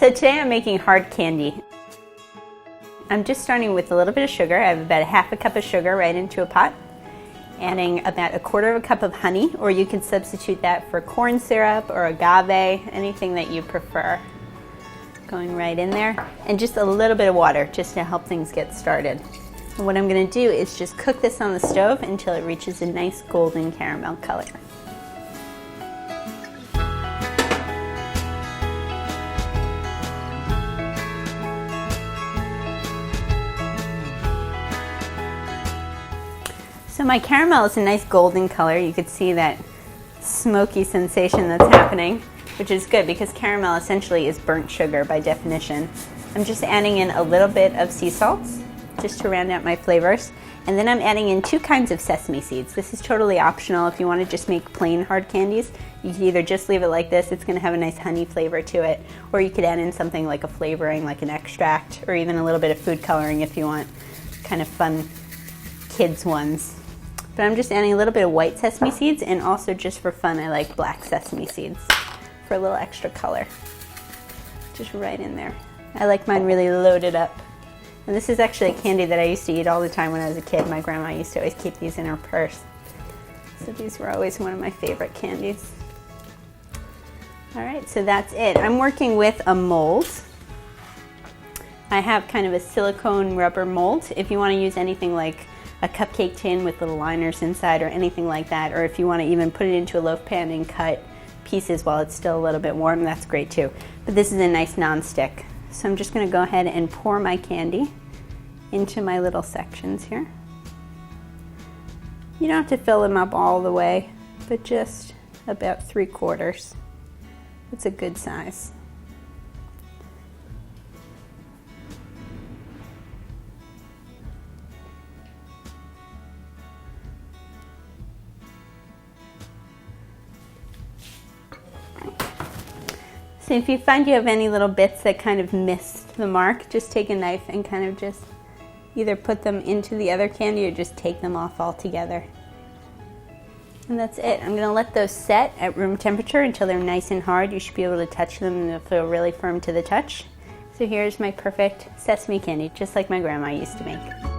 So today I'm making hard candy. I'm just starting with a little bit of sugar. I have about a half a cup of sugar right into a pot. Adding about a quarter of a cup of honey, or you can substitute that for corn syrup or agave, anything that you prefer. Going right in there. And just a little bit of water just to help things get started. And what I'm going to do is just cook this on the stove until it reaches a nice golden caramel color. So my caramel is a nice golden color. You could see that smoky sensation that's happening, which is good because caramel essentially is burnt sugar by definition. I'm just adding in a little bit of sea salts just to round out my flavors. And then I'm adding in 2 kinds of sesame seeds. This is totally optional. If you want to just make plain hard candies, you can either just leave it like this. It's going to have a nice honey flavor to it. Or you could add in something like a flavoring, like an extract, or even a little bit of food coloring if you want kind of fun kids ones. But I'm just adding a little bit of white sesame seeds, and also just for fun I like black sesame seeds for a little extra color. Just right in there. I like mine really loaded up. And this is actually a candy that I used to eat all the time when I was a kid. My grandma used to always keep these in her purse. So these were always one of my favorite candies. Alright, so that's it. I'm working with a mold. I have kind of a silicone rubber mold. If you want to use anything like a cupcake tin with little liners inside or anything like that, or if you want to even put it into a loaf pan and cut pieces while it's still a little bit warm, that's great too. But this is a nice non-stick. So I'm just going to go ahead and pour my candy into my little sections here. You don't have to fill them up all the way, but just about 3/4. It's a good size. So if you find you have any little bits that kind of missed the mark, just take a knife and kind of just either put them into the other candy or just take them off altogether. And that's it. I'm going to let those set at room temperature until they're nice and hard. You should be able to touch them and they'll feel really firm to the touch. So here's my perfect sesame candy, just like my grandma used to make.